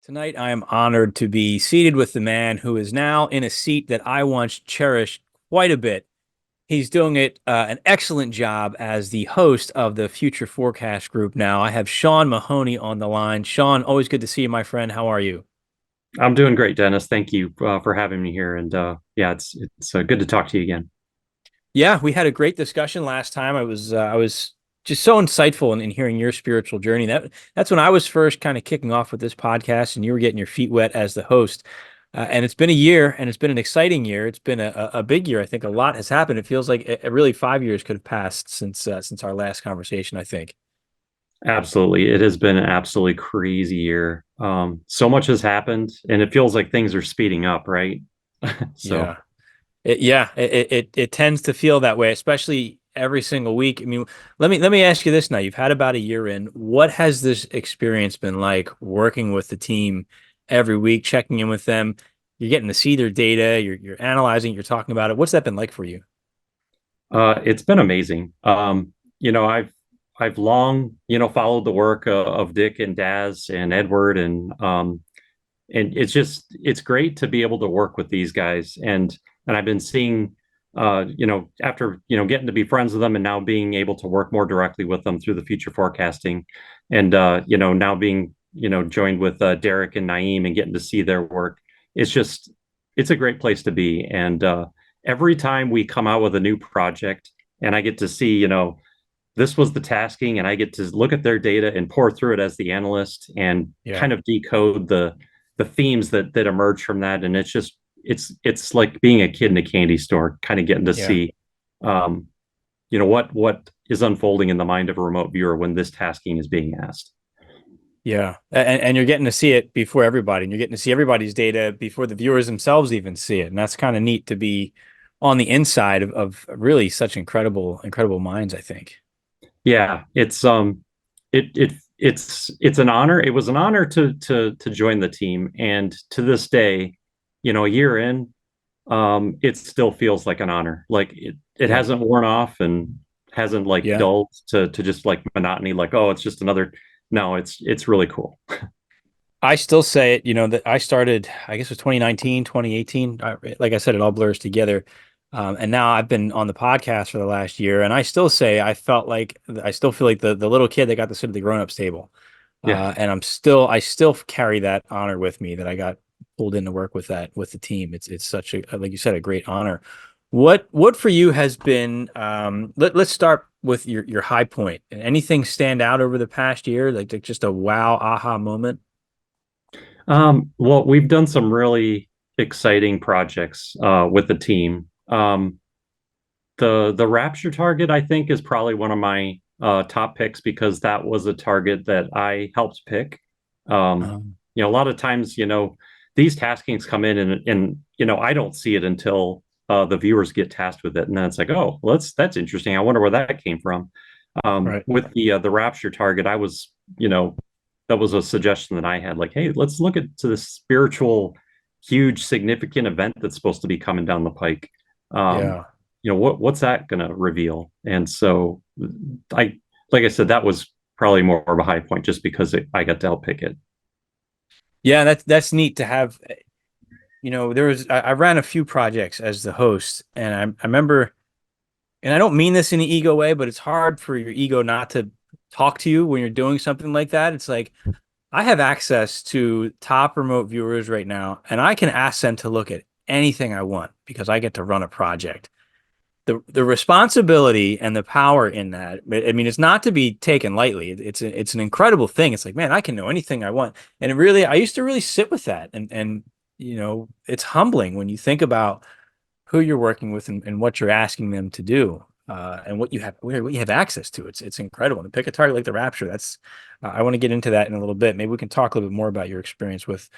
Tonight, I am honored to be seated with the man who is now in a seat that I once cherished quite a bit. He's doing an excellent job as the host of the Future Forecast Group now. I have Sean Mahoney on the line. Sean, always good to see you, my friend. How are you? I'm doing great, Dennis. Thank you for having me here. And yeah, it's good to talk to you again. Yeah, we had a great discussion last time. I was just so insightful in hearing your spiritual journey. That's when I was first kind of kicking off with this podcast, and you were getting your feet wet as the host. And it's been a year, and it's been an exciting year. It's been a big year. I think a lot has happened. It feels like really 5 years could have passed since our last conversation, I think. Absolutely, it has been an absolutely crazy year. So much has happened, and it feels like things are speeding up, right? So Yeah. Yeah, it tends to feel that way, especially every single week. I mean, let me ask you this now. You've had about a year in. What has this experience been like working with the team every week, checking in with them? You're getting to see their data, you're analyzing, you're talking about it. What's that been like for you? it's been amazing. I've long followed the work of Dick and Daz and Edward, and it's great to be able to work with these guys, and I've been seeing after getting to be friends with them and now being able to work more directly with them through the future forecasting, and now being joined with Derek and Naeem and getting to see their work. It's a great place to be. And every time we come out with a new project and I get to see this was the tasking, and I get to look at their data and pour through it as the analyst and Yeah. kind of decode the themes that emerge from that. And it's like being a kid in a candy store, kind of getting to Yeah. see um, what is unfolding in the mind of a remote viewer when this tasking is being asked. Yeah. And you're getting to see it before everybody, and you're getting to see everybody's data before the viewers themselves even see it. And that's kind of neat to be on the inside of really such incredible minds, I think. Yeah, it's an honor. It was an honor to join the team, and to this day, a year in, it still feels like an honor. Like it Yeah. hasn't worn off and hasn't like Yeah. dulled to just like monotony. Like, oh, it's just another. No, it's really cool. I still say it, that I started, I guess it was 2019, 2018. Like I said, it all blurs together. And now I've been on the podcast for the last year, and I still say I still feel like the little kid that got to sit at the grown-ups table. Yeah. And I still carry that honor with me that I got pulled in to work with the team. It's such a, like you said, a great honor. What for you has been, let's start with your high point. Anything stand out over the past year, like just a wow, aha moment? Well, we've done some really exciting projects with the team. The Rapture target, I think, is probably one of my top picks because that was a target that I helped pick. Um, A lot of times, these taskings come in, and I don't see it until the viewers get tasked with it, and then it's like, oh, well, that's interesting. I wonder where that came from. right. With the Rapture target, you know, that was a suggestion that I had, like, hey, let's look at to this spiritual, huge, significant event that's supposed to be coming down the pike. Um, Yeah. what's that going to reveal? And so, I like I said, that was probably more of a high point just because I got to help pick it. Yeah, that's neat to have. I ran a few projects as the host, and I remember, and I don't mean this in an ego way, but it's hard for your ego not to talk to you when you're doing something like that. It's like I have access to top remote viewers right now, and I can ask them to look at anything I want because I get to run a project. The responsibility and the power in that, I mean, it's not to be taken lightly. It's an incredible thing. It's like, man, I can know anything I want. And it really, I used to really sit with that, and it's humbling when you think about who you're working with and what you're asking them to do, and what you have access to. It's incredible. And to pick a target like the Rapture, that's I want to get into that in a little bit. Maybe we can talk a little bit more about your experience with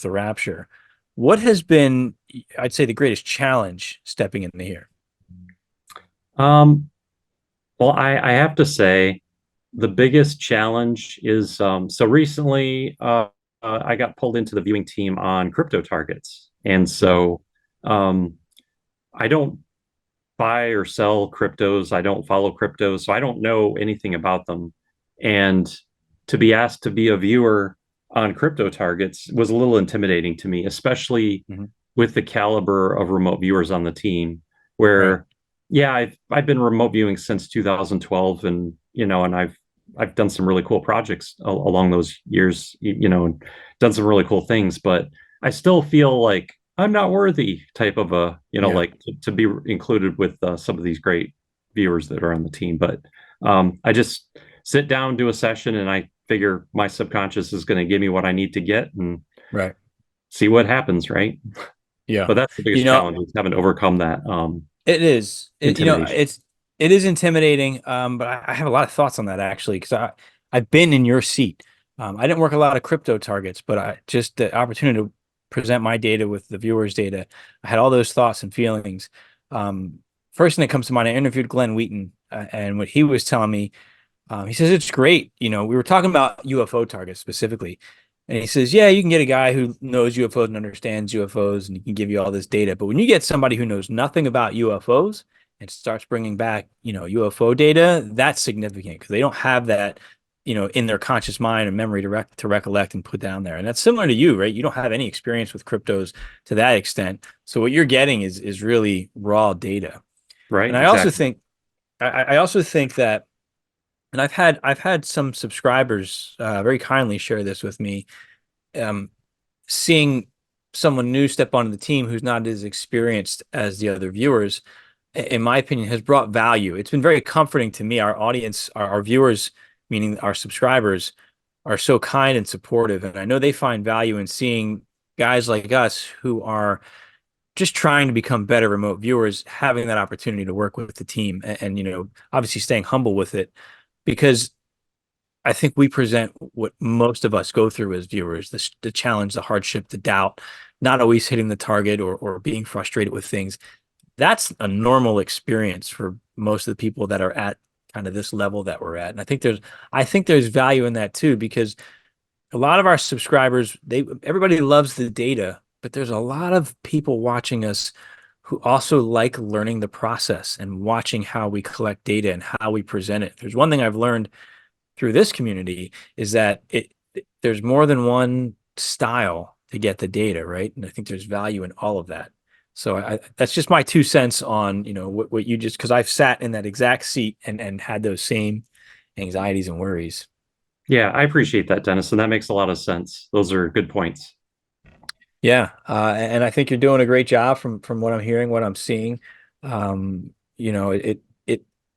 the Rapture. What has been, I'd say, the greatest challenge stepping in here? Um, well, I have to say the biggest challenge is so recently I got pulled into the viewing team on crypto targets, and Yeah. so um, I don't buy or sell cryptos. I don't follow cryptos, so I don't know anything about them. And to be asked to be a viewer on crypto targets was a little intimidating to me, especially Hmm. with the caliber of remote viewers on the team. Right. Where, yeah, I've been remote viewing since 2012, and and I've done some really cool projects along those years, and done some really cool things. But I still feel like I'm not worthy type of a, Yeah. like to be included with some of these great viewers that are on the team. But I just sit down, do a session, and I figure my subconscious is going to give me what I need to get and Right. see what happens, right? Yeah. But that's the You biggest know, challenge is having to overcome that it is. intimidation. It is intimidating. But I have a lot of thoughts on that actually, because I've been in your seat. I didn't work a lot of crypto targets, but I just the opportunity to present my data with the viewers' data. I had all those thoughts and feelings. Um, First thing that comes to mind, I interviewed Glenn Wheaton, and what he was telling me. He says it's great. We were talking about UFO targets specifically. And he says, yeah, you can get a guy who knows UFOs and understands UFOs and he can give you all this data. But when you get somebody who knows nothing about UFOs and starts bringing back, UFO data, that's significant because they don't have that, in their conscious mind and memory to recollect and put down there. And that's similar to you, right? You don't have any experience with cryptos to that extent. So what you're getting is really raw data. Right? And Exactly. I also think that and I've had some subscribers very kindly share this with me. Um, Seeing someone new step onto the team who's not as experienced as the other viewers, in my opinion, has brought value. It's been very comforting to me. Our audience, our viewers, meaning our subscribers, are so kind and supportive, and I know they find value in seeing guys like us who are just trying to become better remote viewers having that opportunity to work with the team and obviously staying humble with it because I think we present what most of us go through as viewers, the challenge, the hardship, the doubt, not always hitting the target or being frustrated with things. That's a normal experience for most of the people that are at kind of this level that we're at. And I think there's value in that too, because a lot of our subscribers, everybody loves the data, but there's a lot of people watching us who also like learning the process and watching how we collect data and how we present it. There's one thing I've learned through this community is that there's more than one style to get the data, right? And I think there's value in all of that. So that's just my 2 cents on, what you just because I've sat in that exact seat and had those same anxieties and worries. Yeah, I appreciate that, Dennis, and that makes a lot of sense. Those are good points. Yeah, and I think you're doing a great job from what I'm hearing, what I'm seeing.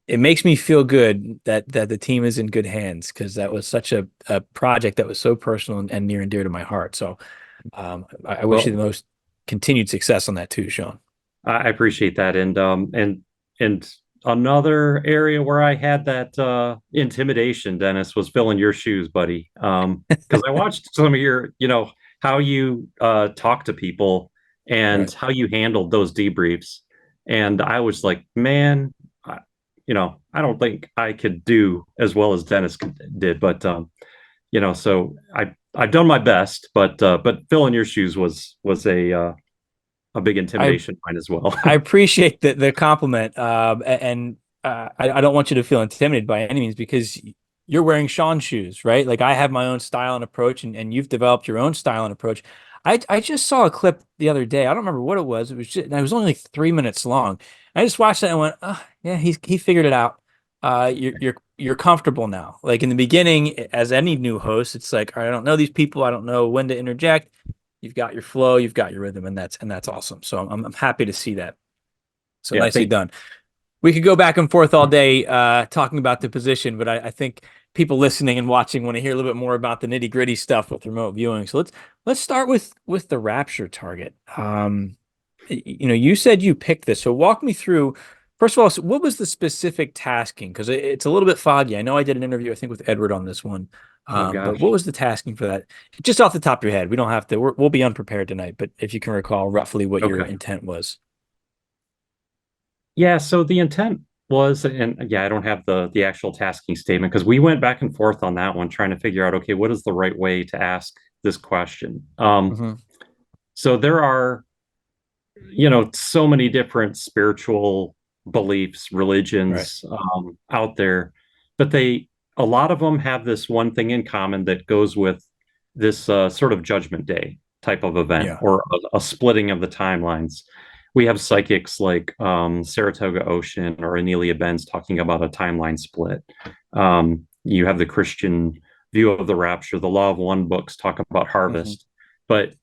It makes me feel good that the team is in good hands because that was such a project that was so personal and near and dear to my heart. So I wish you the Well, most continued success on that too, Sean. I appreciate that, and another area where I had that intimidation, Dennis, was filling your shoes, buddy. Because I watched some of your, how you talk to people and Right. how you handled those debriefs, and I was like, man, I don't think I could do as well as Dennis did, but so I've done my best, but filling your shoes was a big I intimidation of mine as well. I appreciate the compliment, and I don't want you to feel intimidated by any means because you're wearing Sean's shoes, right? Like I have my own style and approach, and you've developed your own style and approach. I just saw a clip the other day. I don't remember what it was. It was only like 3 minutes long. I just watched that and went, oh, yeah, he figured it out. You're comfortable now. Like in the beginning, as any new host, it's like I don't know these people. I don't know when to interject. You've got your flow, you've got your rhythm, and that's awesome. So I'm happy to see that. So Yeah, nicely thank done. We could go back and forth all day talking about the position, but I think people listening and watching want to hear a little bit more about the nitty gritty stuff with remote viewing. So let's start with the Rapture target. You said you picked this, so walk me through. First of all, so what was the specific tasking? Because it's a little bit foggy. I know I did an interview, I think, with Edward on this one. Oh But what gosh. was the tasking for that? Just off the top of your head. We don't have to. We'll be unprepared tonight, but if you can recall roughly what your Okay. intent was. Yeah, so the intent was, and yeah, I don't have the actual tasking statement because we went back and forth on that one, trying to figure out, okay, what is the right way to ask this question? Hmm. So there are, so many different spiritual beliefs, Right. religions out there, but a lot of them have this one thing in common that goes with this sort of judgment day type of event Yeah. or a splitting of the timelines. We have psychics like Saratoga Ocean or Anelia Benz talking about a timeline split. You have the Christian view of the rapture. The Law of One books talk about Hmm. harvest, but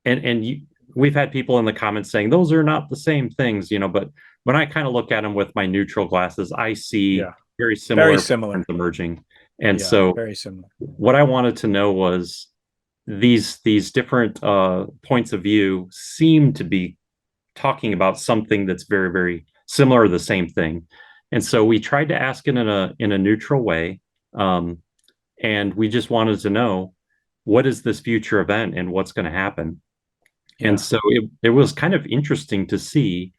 and you, we've had people in the comments saying those are not the same things, but when I kind of look at them with my neutral glasses, I see Yeah. very Very similar patterns similar. emerging. And Yeah. so Very similar. what I wanted to know was these different points of view seem to be talking about something that's very, very similar or the same thing. And so we tried to ask it in a neutral way. Um, and we just wanted to know what is this future event and what's going to happen. And Yeah. so it was kind of interesting to see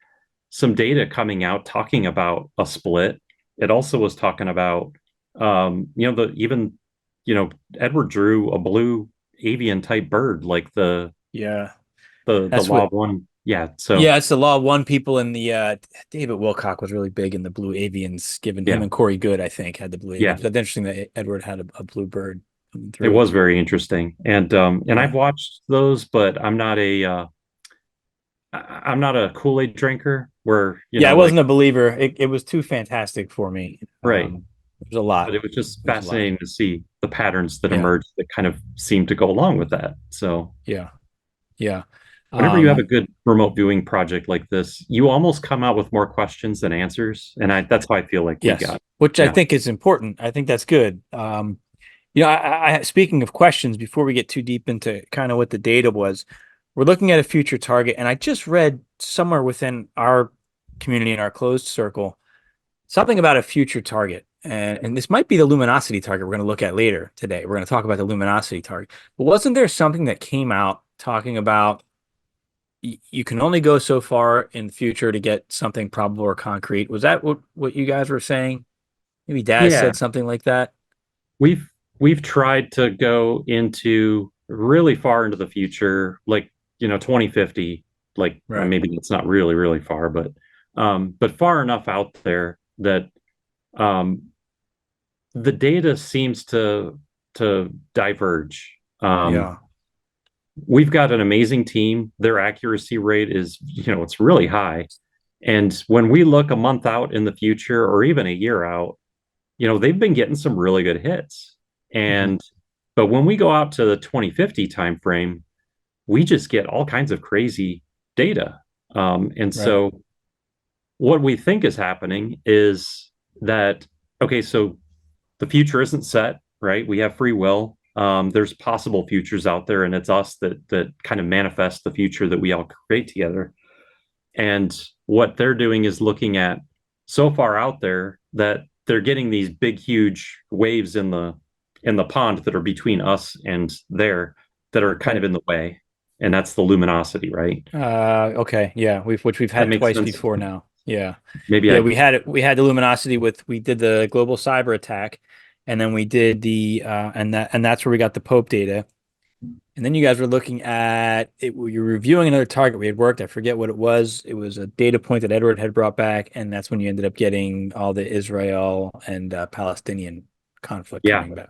some data coming out talking about a split. It also was talking about, the even, Edward drew a blue avian type bird, like the Yeah. the That's law what, of one. Yeah. So yeah, it's the Law of One. People in the David Wilcock was really big in the blue avians, given him yeah, and Corey Good, I think, had the blue yeah, avians. That's interesting that Edward had a blue bird coming it through. was very interesting. And I've Yeah. watched those, but I'm not a Kool-Aid drinker where, Yeah, I like wasn't a believer. It was too fantastic for me. right. There's a lot. But it was just There's a lot. fascinating to see the patterns that Yeah. emerged that kind of seem to go along with that. So Yeah. Yeah. whenever you have a Um, good remote viewing project like this, you almost come out with more questions than answers. And that's how I feel like we yes, got. which I Yeah. think is important. I think that's good. Speaking of questions, before we get too deep into kind of what the data was, we're looking at a future target, and I just read somewhere within our community in our closed circle something about a future target. And this might be the luminosity target we're going to look at later today. We're going to talk about the luminosity target. But wasn't there something that came out talking about you can only go so far in the future to get something probable or concrete? Was that what you guys were saying? Maybe Daz Yeah. said something like that. We've we've tried to go into really far into the future, like, 2050, like Right. maybe it's not really, really far, but far enough out there that um the data seems to diverge. Yeah. We've got an amazing team. Their accuracy rate is, it's really high. And when we look a month out in the future or even a year out, they've been getting some really good hits. Hmm. And but when we go out to the 2050 timeframe, we just get all kinds of crazy data. And Right. so what we think is happening is that, okay, so the future isn't set, right? We have free will. There's possible futures out there, and it's us that kind of manifest the future that we all create together. And what they're doing is looking at so far out there that they're getting these big, huge waves in the pond that are between us and there that are kind of Right. in the way. And that's the luminosity, right? Okay. Yeah. Which we've That had makes twice sense. before now. Yeah. Maybe Yeah. I, We had the luminosity we did the global cyber attack, and then we did and that's where we got the Pope data. And then you guys were looking at it. You were reviewing another target we had worked. I forget what it was. It was a data point that Edward had brought back, and that's when you ended up getting all the Israel and Palestinian conflict yeah, coming back.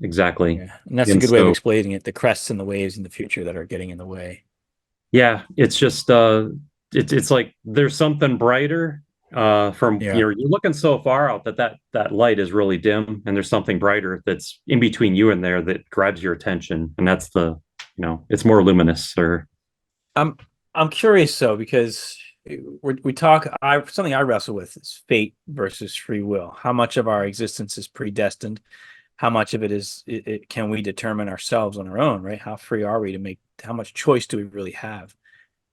exactly. Yeah, and that's a And good way of so, explaining it. The crests and the waves in the future that are getting in the way. yeah, it's just, it's like there's something brighter from, Yeah. you're looking so far out that light is really dim, and there's something brighter that's in between you and there that grabs your attention, and that's it's more luminous. Or I'm I'm curious though because we talk. I something I wrestle with is fate versus free will. How much of our existence is predestined? How much of it can we determine ourselves on our own? Right? How free are we to make? How much choice do we really have?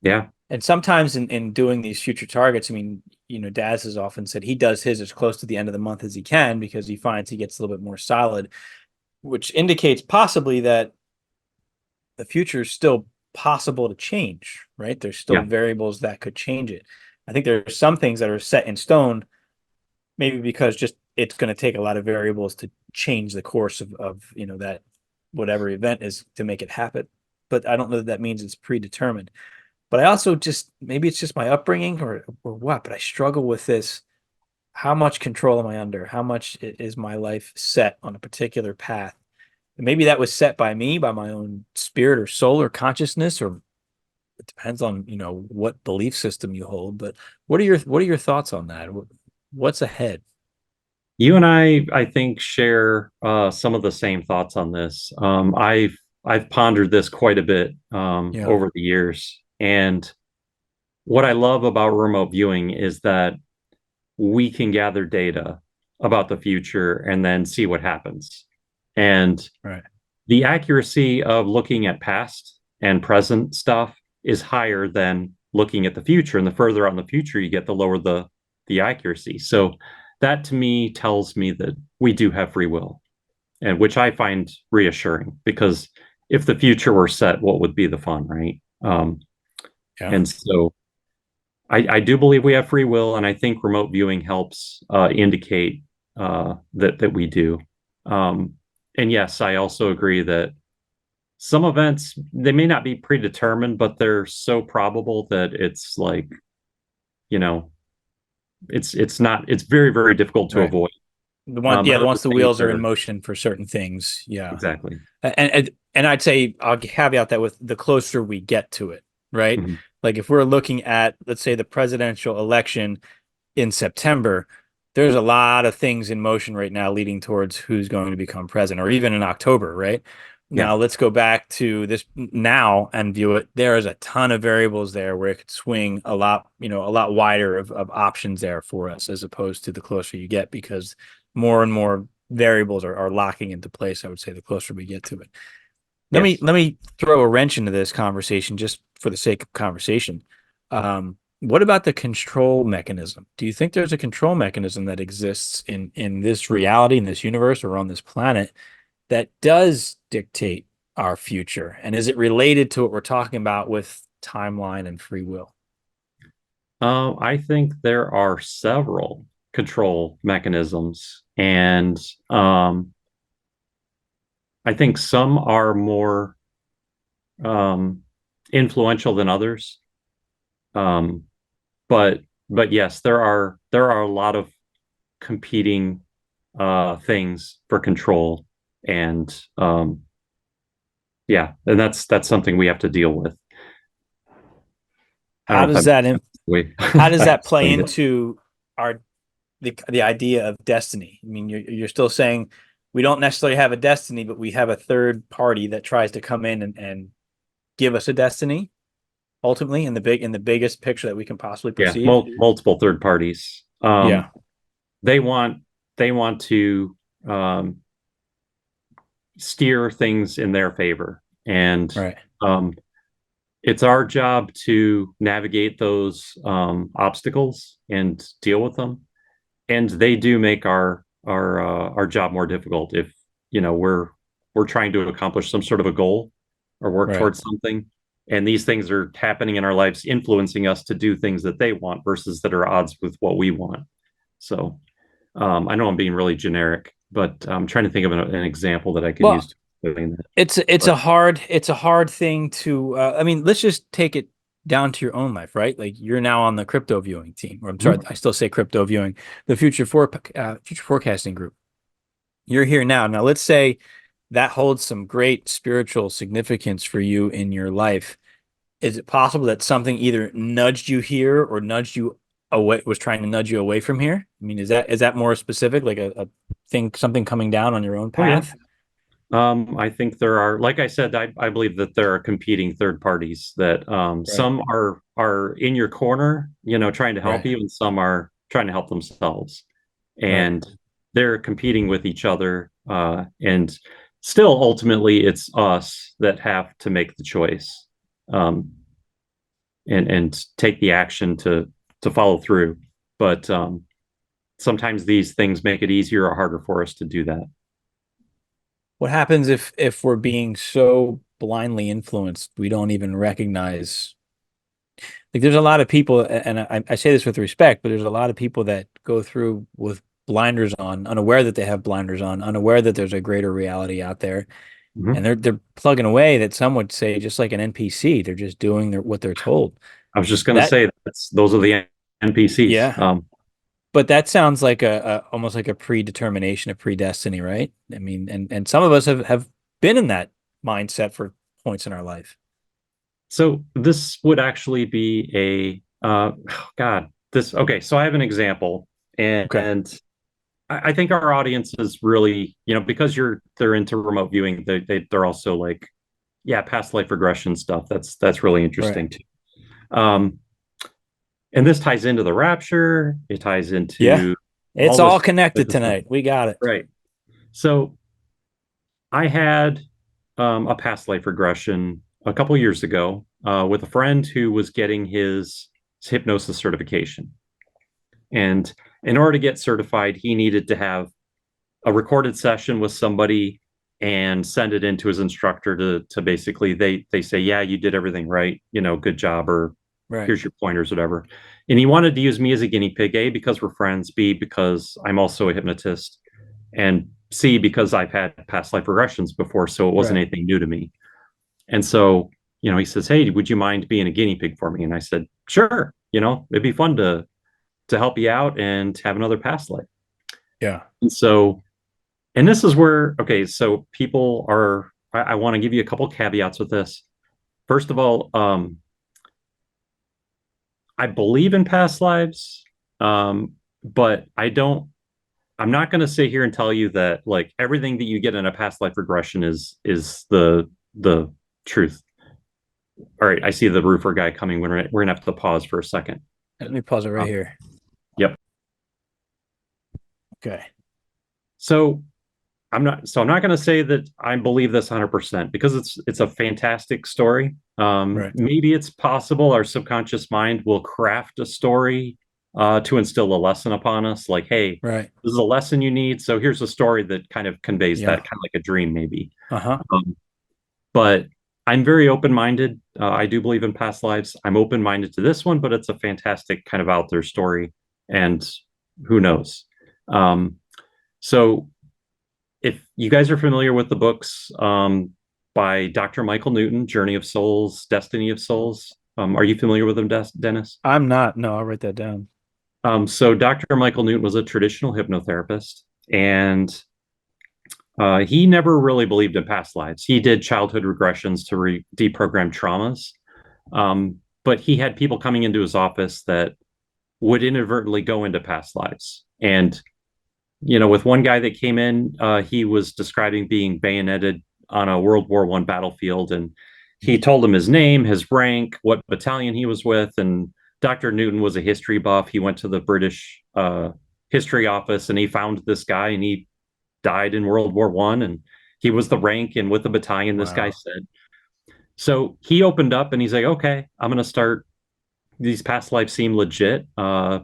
yeah, And sometimes in doing these future targets, I mean, Daz has often said he does his as close to the end of the month as he can because he finds he gets a little bit more solid, which indicates possibly that the future is still possible to change, right? There's still yeah, variables that could change it. I think there are some things that are set in stone, maybe because just it's going to take a lot of variables to change the course of that whatever event is to make it happen. But I don't know that that means it's predetermined. But I also just maybe it's just my upbringing or what, but I struggle with this. How much control am I under? How much is my life set on a particular path? maybe that was set by me, by my own spirit or soul or consciousness, or it depends on, what belief system you hold. But what are your thoughts on that? What's ahead? You and I think, share some of the same thoughts on this. I've pondered this quite a bit Yeah, over the years, and what I love about remote viewing is that we can gather data about the future and then see what happens. And right. the accuracy of looking at past and present stuff is higher than looking at the future. And the further out in the future you get, the lower the accuracy. So that to me tells me that we do have free will, and which I find reassuring because if the future were set, what would be the fun, right? Yeah. And so I do believe we have free will, and I think remote viewing helps indicate that we do. Um, and yes, I also agree that some events they may not be predetermined, but they're so probable that it's like, you know, it's not it's very, very difficult to Right. avoid. Yeah, But the other once the things wheels are in are motion for certain things. Yeah. exactly. And I'd say I'll caveat that with the closer we get to it, right? Mhm. Like if we're looking at, let's say, the presidential election in September, there's a lot of things in motion right now leading towards who's going to become president, or even in October, right? Yeah. Now let's go back to this now and view it. There is a ton of variables there where it could swing a lot wider of options there for us, as opposed to the closer you get, because more and more variables are locking into place, I would say, the closer we get to it. Let me Yes. let me throw a wrench into this conversation just for the sake of conversation. What about the control mechanism? Do you think there's a control mechanism that exists in this reality, in this universe, or on this planet that does dictate our future? And is it related to what we're talking about with timeline and free will? I think there are several control mechanisms, and I think some are more um, influential than others. Um, but but yes, there are a lot of competing things for control, and yeah, and that's something we have to deal with. I don't How know if does that that makes sense the way how does I that play explained it. into our the idea of destiny? I mean, you're still saying we don't necessarily have a destiny, but we have a third party that tries to come in and give us a destiny ultimately in the biggest picture that we can possibly Yeah, perceive. multiple third parties. Yeah, They want they want to um, steer things in their favor, and right. um, it's our job to navigate those obstacles and deal with them. And they do make our job more difficult if we're trying to accomplish some sort of a goal or work Right. towards something, and these things are happening in our lives, influencing us to do things that they want versus that are odds with what we want. So I know I'm being really generic, but I'm trying to think of an example that I can Well, use to explain that. it's But a hard thing to I mean, let's just take it down to your own life, right? Like you're now on the crypto viewing team, or I'm sorry, mhm, I still say crypto viewing, the future forecasting group. You're here now. Now let's say that holds some great spiritual significance for you in your life. Is it possible that something either nudged you here or nudged you away, was trying to nudge you away from here? I mean, is that more specific, like a thing, something coming down on your own oh yeah. path? I think there are, like I said, I believe that there are competing third parties that Right, some are in your corner, trying to help right, you, and some are trying to help themselves. right. And they're competing with each other. And still, ultimately, it's us that have to make the choice, um, and take the action to follow through. But sometimes these things make it easier or harder for us to do that. What happens if we're being so blindly influenced we don't even recognize? Like, there's a lot of people, and I say this with respect, but there's a lot of people that go through with blinders on, unaware that they have blinders on, unaware that there's a greater reality out there, and Mhm. they're plugging away, that some would say just like an NPC. They're just doing what they're told. I was just going to That say those are the NPCs. Yeah, but that sounds like a almost like a predetermination, a predestiny, right? I mean, and some of us have been in that mindset for points in our life. So this would actually be oh God, this, okay. So I have an example, Okay. and I think our audience is really, because they're into remote viewing, they're also like, yeah, past life regression stuff. That's really Right. interesting too. Um, and this ties into the rapture. It ties Yeah. into It's all all this type connected of stuff. tonight. We got it. Right. So I had a past life regression a couple years ago with a friend who was getting his hypnosis certification. And in order to get certified, he needed to have a recorded session with somebody and send it in to his instructor to basically they say, yeah, you did everything right, good job, or Right. here's your pointers, whatever. And he wanted to use me as a guinea pig, A, because we're friends, B, because I'm also a hypnotist, and C, because I've had past life regressions before, so it wasn't Right. anything new to me. And so, he says, hey, would you mind being a guinea pig for me? And I said, sure, it'd be fun to help you out and have another past life. Yeah. And so, and this is where, okay, so people are, I want to give you a couple caveats with this. First of all, I believe in past lives, but I'm not going to sit here and tell you that like everything that you get in a past life regression is the truth. All right, I see the roofer guy coming. We're gonna have to pause for a second. Let me pause it right Um, here. yep. Okay. So I'm not going to say that I believe this 100% because it's a fantastic story. Right. Maybe it's possible our subconscious mind will craft a story to instill a lesson upon us, like, hey, Right. this is a lesson you need, so here's a story that kind of conveys that, Yeah. kind of like a dream, maybe. Uh-huh. Um, but I'm very open-minded. I do believe in past lives. I'm open-minded to this one, but it's a fantastic kind of out there story, and who knows? Um, so if you guys are familiar with the books by Dr. Michael Newton, Journey of Souls, Destiny of Souls, are you familiar with them, Dennis? I'm not. No, I'll write that down. So Dr. Michael Newton was a traditional hypnotherapist, and he never really believed in past lives. He did childhood regressions to deprogram traumas, but he had people coming into his office that would inadvertently go into past lives. And with one guy that came in, he was describing being bayoneted on a World War I battlefield, and he told him his name, his rank, what battalion he was with, and Dr. Newton was a history buff. He went to the British history office, and he found this guy, and he died in World War I, and he was the rank and with the battalion. This guy Wow. said. So he opened up, and he's like, "Okay, I'm going to start these past lives seem legit.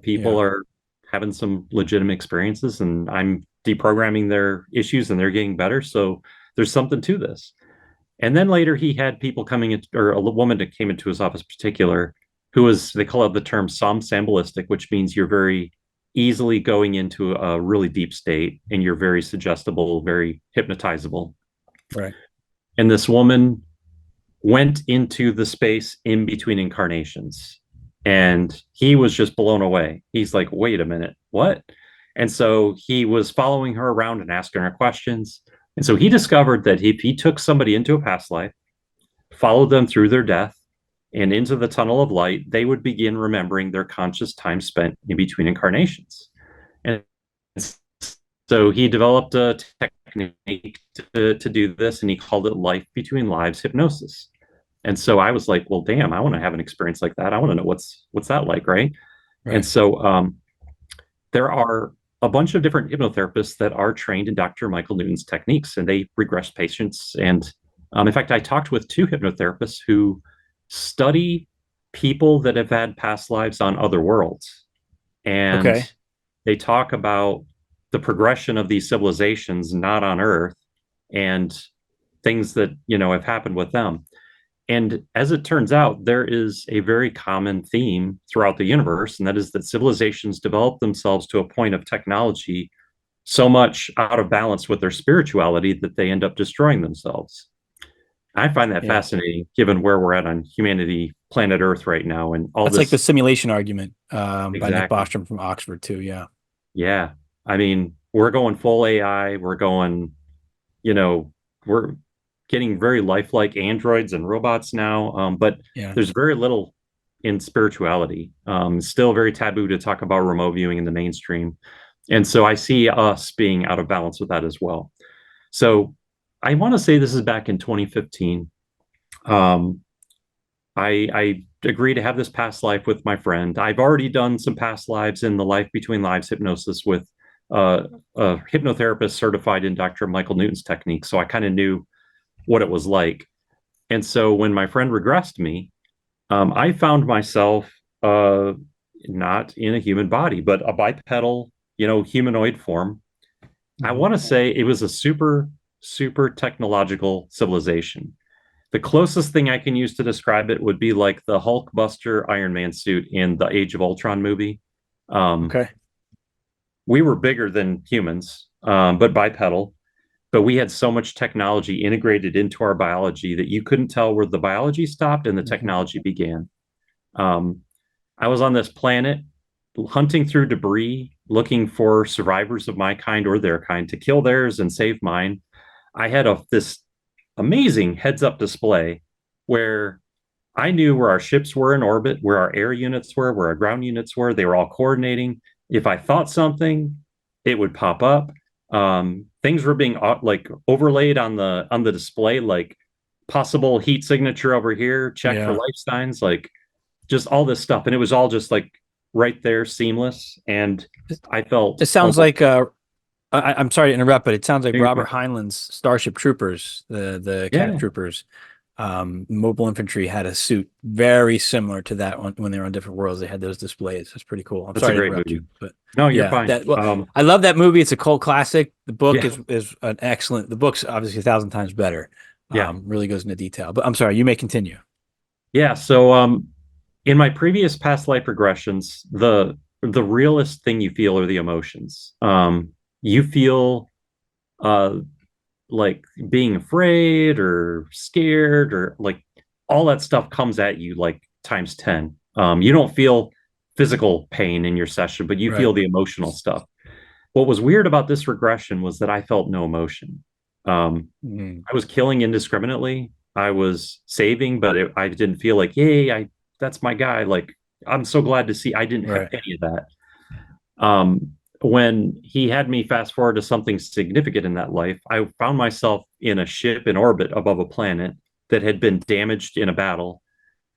People Yeah. are having some legitimate experiences, and I'm deprogramming their issues, and they're getting better. So there's something to this." And then later, he had people coming in, or a woman that came into his office, in particular, who was, they call it the term somnambulistic, which means you're very easily going into a really deep state, and you're very suggestible, very hypnotizable. Right. And this woman went into the space in between incarnations. And he was just blown away. He's like, wait a minute, what? And so he was following her around and asking her questions. And so he discovered that if he took somebody into a past life, followed them through their death and into the tunnel of light, they would begin remembering their conscious time spent in between incarnations. And so he developed a technique to do this, and he called it life between lives hypnosis. And so I was like, well, damn, I want to have an experience like that. I want to know what's that like, right? And Right. so there are a bunch of different hypnotherapists that are trained in Dr. Michael Newton's techniques, and they regress patients. And in fact, I talked with two hypnotherapists who study people that have had past lives on other worlds, and Okay. they talk about the progression of these civilizations not on Earth, and things that have happened with them. And as it turns out, there is a very common theme throughout the universe, and that is that civilizations develop themselves to a point of technology so much out of balance with their spirituality that they end up destroying themselves. I find that Yeah. fascinating, given where we're at on humanity, planet Earth right now, and all That's like the this. simulation argument by Nick Exactly. Bostrom from Oxford too. Yeah. Yeah. I mean, we're going full AI. We're going, you know, we're getting very lifelike androids and robots now, but Yeah. there's very little in spirituality. Still very taboo to talk about remote viewing in the mainstream. And so I see us being out of balance with that as well. So I want to say this is back in 2015. Um, I agree to have this past life with my friend. I've already done some past lives in the life between lives hypnosis with a hypnotherapist certified in Dr. Michael Newton's technique. So I kind of knew what it was like. And so when my friend regressed me, I found myself not in a human body, but a bipedal, humanoid form. I Mhm. want to say it was a super, super technological civilization. The closest thing I can use to describe it would be like the Hulkbuster Iron Man suit in the Age of Ultron movie. Um, Okay. we were bigger than humans, but bipedal. But we had so much technology integrated into our biology that you couldn't tell where the biology stopped and the Mhm. technology began. Um, I was on this planet hunting through debris, looking for survivors of my kind or their kind to kill theirs and save mine. I had this amazing heads up display where I knew where our ships were in orbit, where our air units were, where our ground units were. They were all coordinating. If I thought something, it would pop up. Things were being like overlaid on the display, like possible heat signature over here, check for Yeah. life signs, like just all this stuff, and it was all just like right there, seamless. And It I felt it sounds almost like I'm sorry to interrupt, but it sounds like you're Robert fine. Heinlein's Starship Troopers, the Cat Yeah, Troopers, mobile infantry had a suit very similar to that one when they were on different worlds. They had those displays. That's pretty cool. I'm that's a sorry to great interrupt you, movie. but No, you're yeah, fine. that well, I love that movie. It's a cult classic. The book Yeah, is an excellent. The book's obviously a thousand times better. yeah. Really goes into detail. But I'm sorry, you may continue. Yeah, so in my previous past life regressions, the realest thing you feel are the emotions. You feel uh like being afraid or scared or like all that stuff comes at you like times 10. You don't feel physical pain in your session, but you Right. feel the emotional stuff. What was weird about this regression was that I felt no emotion. Mhm. I was killing indiscriminately. I was saving, but I didn't feel like, yay, I that's my guy. Like, I'm so glad to see I didn't have Right. any of that. When he had me fast forward to something significant in that life, I found myself in a ship in orbit above a planet that had been damaged in a battle,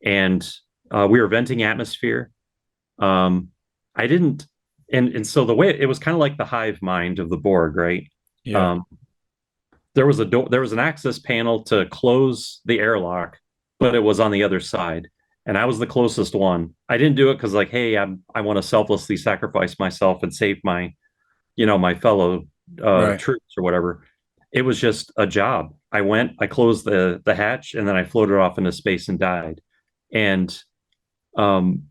and we were venting atmosphere. Um, I didn't, and so the way it was kind of like the hive mind of the Borg, right? Yeah. Um, there was a door, there was an access panel to close the airlock, but it was on the other side, and I was the closest one. I didn't do it because like, hey, I want to selflessly sacrifice myself and save my my fellow Right. troops or whatever. It was just a job. I went, I closed the hatch, and then I floated off into space and died. And um,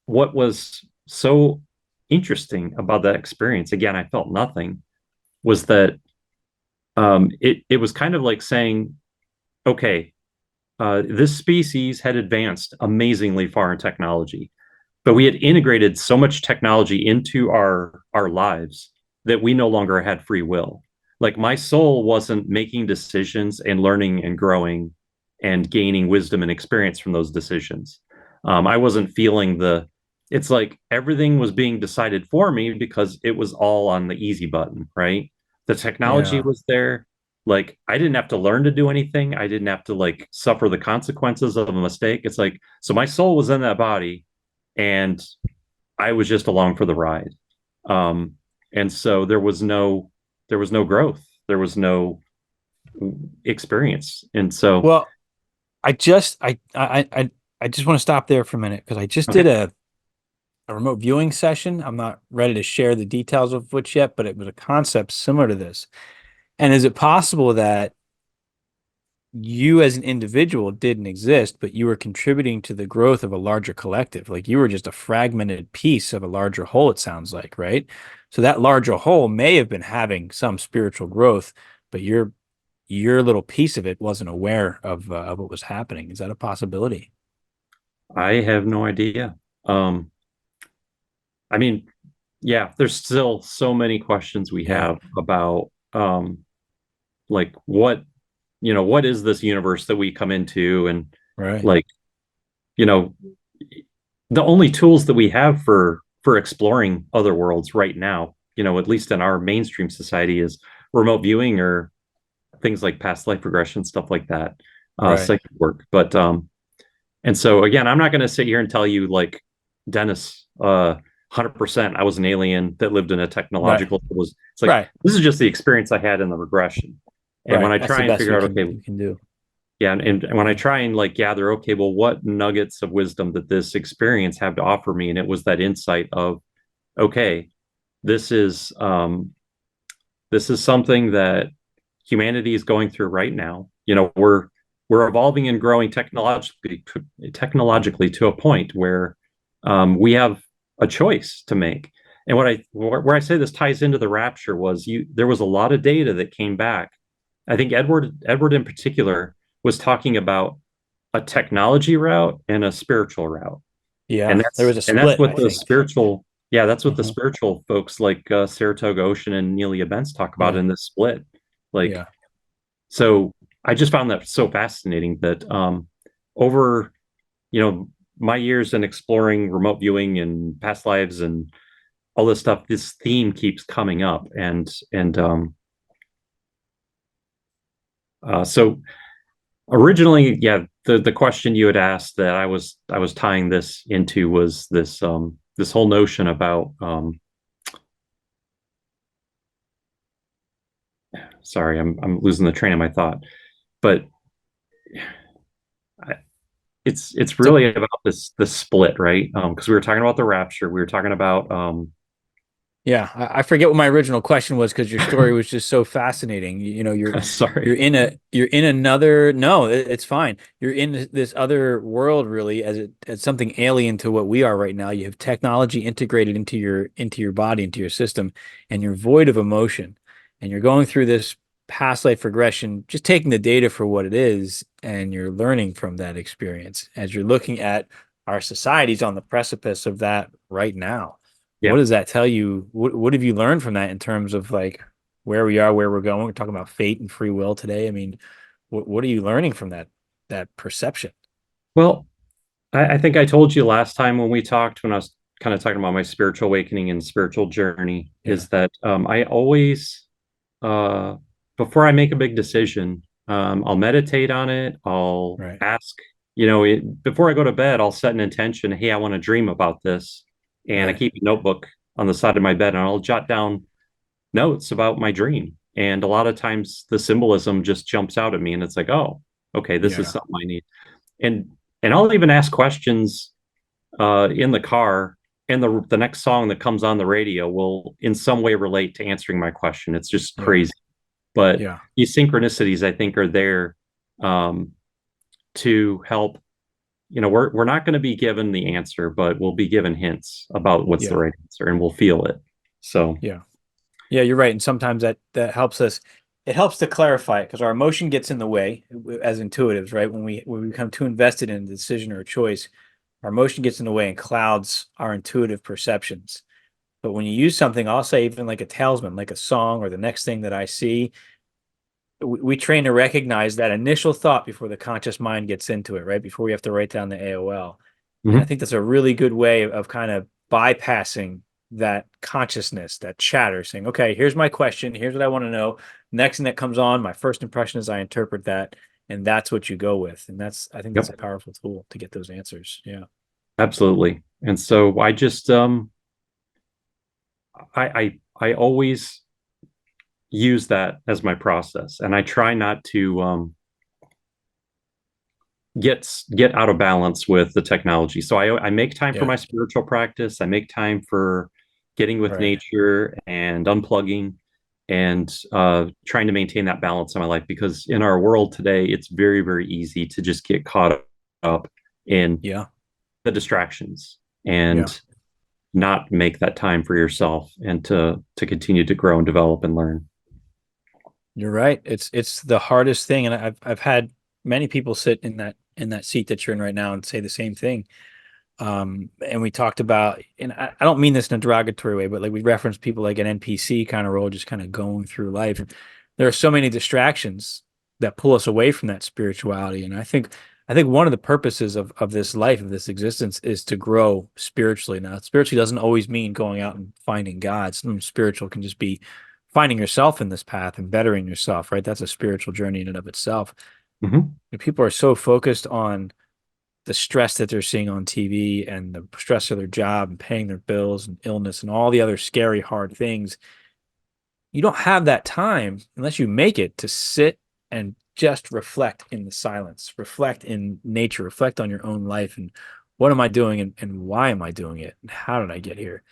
what was so interesting about that experience, again, I felt nothing, was that it was kind of like saying, okay, this species had advanced amazingly far in technology, but we had integrated so much technology into our lives that we no longer had free will. Like my soul wasn't making decisions and learning and growing and gaining wisdom and experience from those decisions. I wasn't feeling the it's like everything was being decided for me because it was all on the easy button, right? The technology Yeah. was there. Like I didn't have to learn to do anything. I didn't have to like suffer the consequences of a mistake. It's like so my soul was in that body and I was just along for the ride. Um, and so there was no growth, there was no experience, and so Well, I just want to stop there for a minute because I just did okay, a remote viewing session. I'm not ready to share the details of which yet, but it was a concept similar to this. And is it possible that you as an individual didn't exist, but you were contributing to the growth of a larger collective? Like you were just a fragmented piece of a larger whole, it sounds like, right? So that larger whole may have been having some spiritual growth, but your little piece of it wasn't aware of what was happening. Is that a possibility? I have no idea. um I mean, yeah, there's still so many questions we Yeah. have about like what is this universe that we come into? And Right. like, you know, the only tools that we have for exploring other worlds right now, at least in our mainstream society, is remote viewing or things like past life regression, stuff like that, Right. psychic work. But and so again, I'm not going to sit here and tell you like, Dennis, 100% I was an alien that lived in a Right. technological, it's like, Right. this is just the experience I had in the regression. And when Right. I That's the try and best figure out, okay, you can do. yeah, and when I Yeah. try and like gather, okay, well, what nuggets of wisdom that this experience have to offer me? And it was that insight of, okay, this is um this is something that humanity is going through right now. We're evolving and growing technologically to a point where we have a choice to make. And where I say this ties into the rapture was, there was a lot of data that came back. I think Edward in particular was talking about a technology route and a spiritual route. And Yeah. There that's was a and that's split, what I the think. spiritual yeah, that's what the Uh-huh. spiritual folks like Saratoga Ocean and Nelia Benz talk about Yeah. in this split. Like, Yeah. so I just found that so fascinating that over, you know, my years in exploring remote viewing and past lives and all this stuff, this theme keeps coming up. So originally, yeah, the question you had asked that I was tying this into was this whole notion about sorry, I'm losing the train of my thought, but I, it's So really about this split, right? Because we were talking about the rapture, we were talking about yeah, I forget what my original question was because your story was just so fascinating. You're sorry, you're in another no, it's fine. You're in this other world really as something alien to what we are right now. You have technology integrated into your body, into your system, and you're void of emotion. And you're going through this past life regression, just taking the data for what it is, and you're learning from that experience as you're looking at our societies on the precipice of that right now. What yeah. does that tell you? What have you learned from that in terms of like where we are, where we're going? We're talking about fate and free will today. I mean, what are you learning from that perception? Well, I think I told you last time when we talked, when I was kind of talking about my spiritual awakening and spiritual journey, Yeah, is that I always, uh, before I make a big decision, I'll meditate on it. I'll right. ask, before I go to bed, I'll set an intention. Hey, I want to dream about this. And I Right. keep a notebook on the side of my bed and I'll jot down notes about my dream. And a lot of times the symbolism just jumps out at me and it's like, oh, okay, this is Yeah. something I need. And I'll even ask questions in the car, and the next song that comes on the radio will in some way relate to answering my question. It's just Yeah. crazy. But Yeah. these synchronicities, I think, are there um, to help. We're not going to be given the answer, but we'll be given hints about what's the Yeah. right answer, and we'll feel it. So, Yeah. Yeah, you're right. And sometimes that helps us. It helps to clarify it because our emotion gets in the way as intuitives, right? When we become too invested in a decision or a choice, our emotion gets in the way and clouds our intuitive perceptions. But when you use something, I'll say even like a talisman, like a song or the next thing that I see, we train to recognize that initial thought before the conscious mind gets into it, right? Before we have to write down the AOL. And I mhm. think that's a really good way of kind of bypassing that consciousness, that chatter, saying, okay, here's my question. Here's what I want to know. Next thing that comes on, my first impression is I interpret that. And that's what you go with. And I think that's Yep, a powerful tool to get those answers. Yeah. absolutely. And so I just I always use that as my process, and I try not to get out of balance with the technology. So I make time for Yeah. my spiritual practice. I make time for getting with Right. nature and unplugging and trying to maintain that balance in my life, because in our world today, it's very, very easy to just get caught up in Yeah. the distractions Yeah. and not make that time for yourself and to continue to grow and develop and learn. You're right. It's the hardest thing. And I've had many people sit in that seat that you're in right now and say the same thing. And we talked about, and I don't mean this in a derogatory way, but like we referenced people like an NPC kind of role, just kind of going through life. There are so many distractions that pull us away from that spirituality. And I think one of the purposes of this life, of this existence, is to grow spiritually. Now, spiritually doesn't always mean going out and finding God. Some spiritual can just be finding yourself in this path and bettering yourself, right? That's a spiritual journey in and of itself. Hmm. And people are so focused on the stress that they're seeing on TV and the stress of their job and paying their bills and illness and all the other scary, hard things. You don't have that time unless you make it to sit and just reflect in the silence, reflect in nature, reflect on your own life and what am I doing and why am I doing it and how did I get here?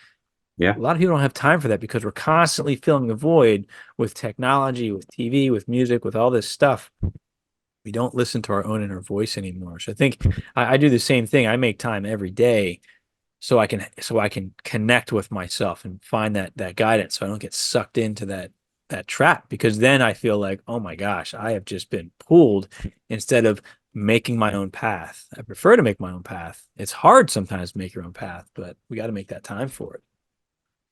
Yeah. A lot of people don't have time for that because we're constantly filling the void with technology, with TV, with music, with all this stuff. We don't listen to our own inner voice anymore. So I think I do the same thing. I make time every day so I can connect with myself and find that guidance so I don't get sucked into that trap because then I feel like, oh my gosh, I have just been pulled instead of making my own path. I prefer to make my own path. It's hard sometimes to make your own path, but we got to make that time for it.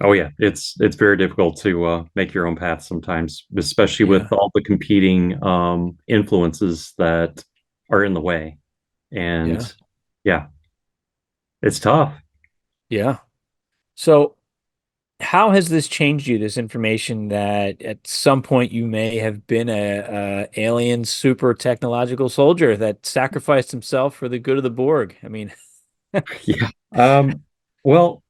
Oh yeah, it's very difficult to make your own path sometimes, especially Yeah. with all the competing influences that are in the way. And Yeah. yeah, it's tough. Yeah. So how has this changed you, this information that at some point you may have been a alien super technological soldier that sacrificed himself for the good of the Borg? I mean, Yeah. Well,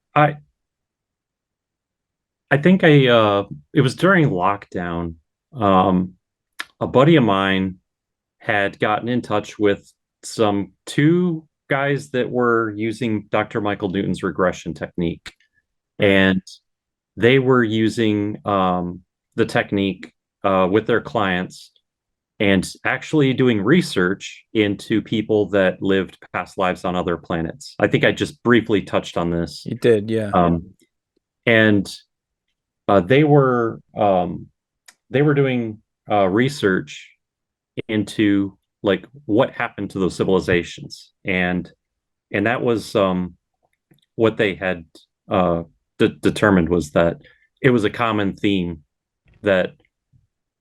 I think it was during lockdown. Um, a buddy of mine had gotten in touch with some two guys that were using Dr. Michael Newton's regression technique, right. and they were using the technique with their clients and actually doing research into people that lived past lives on other planets. I think I just briefly touched on this. You did, yeah. And they were doing research into like what happened to those civilizations, and that was what they had determined was that it was a common theme that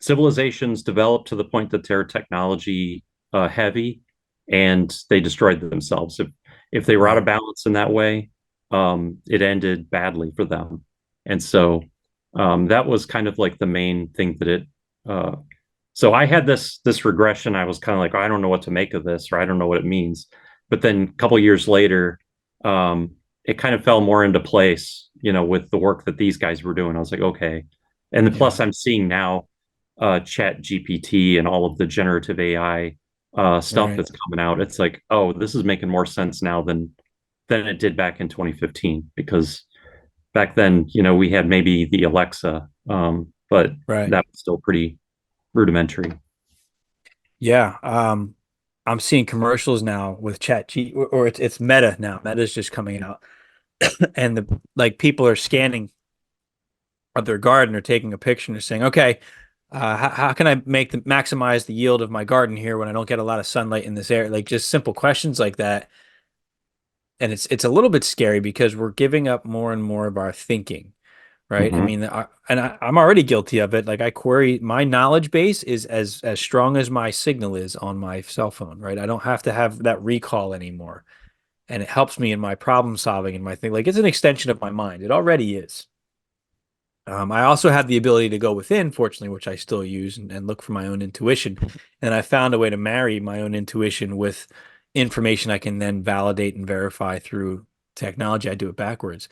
civilizations developed to the point that they're technology heavy and they destroyed themselves. If they were out Right. of balance in that way, it ended badly for them. And so that was kind of like the main thing that it. Uh, so I had this regression. I was kind of like, I don't know what to make of this, or I don't know what it means. But then a couple years later, it kind of fell more into place, with the work that these guys were doing. I was like, okay. And then plus, Yeah. I'm seeing now Chat GPT and all of the generative AI stuff Right. that's coming out. It's like, oh, this is making more sense now than it did back in 2015 because back then, we had maybe the Alexa, but Right. that was still pretty rudimentary. Yeah. I'm seeing commercials now with or it's Meta now. Meta's just coming out. And the like people are scanning of their garden or taking a picture and they're saying, okay, how can I maximize the yield of my garden here when I don't get a lot of sunlight in this area? Like just simple questions like that. And it's a little bit scary because we're giving up more and more of our thinking, right? I Hmm. mean, I'm already guilty of it. Like I query my knowledge base is as strong as my signal is on my cell phone, right? I don't have to have that recall anymore, and it helps me in my problem solving and my thing. Like it's an extension of my mind. It already is. I also have the ability to go within, fortunately, which I still use and look for my own intuition. And I found a way to marry my own intuition with information I can then validate and verify through technology. I do it backwards.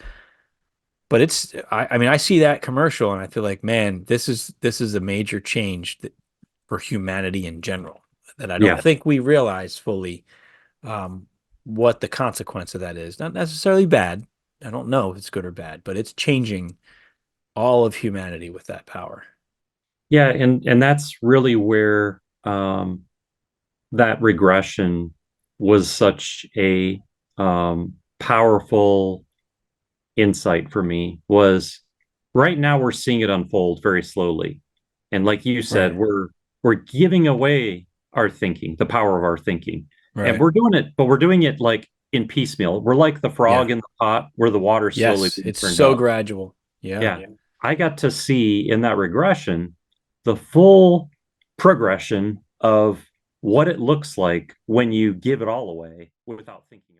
But I mean, I see that commercial and I feel like, man, this is a major change for humanity in general that I don't Yeah. think we realize fully um, what the consequence of that is. Not necessarily bad. I don't know if it's good or bad, but it's changing all of humanity with that power. Yeah. And that's really where that regression was such a powerful insight for me was right now we're seeing it unfold very slowly. And like you said, Right. we're giving away our thinking, the power of our thinking. And Right. we're doing it, but we're doing it like in piecemeal. We're like the frog Yeah. in the pot where the water's slowly Yes. being It's turned so up. gradual. Yeah. Yeah. I got to see in that regression the full progression of what it looks like when you give it all away without thinking.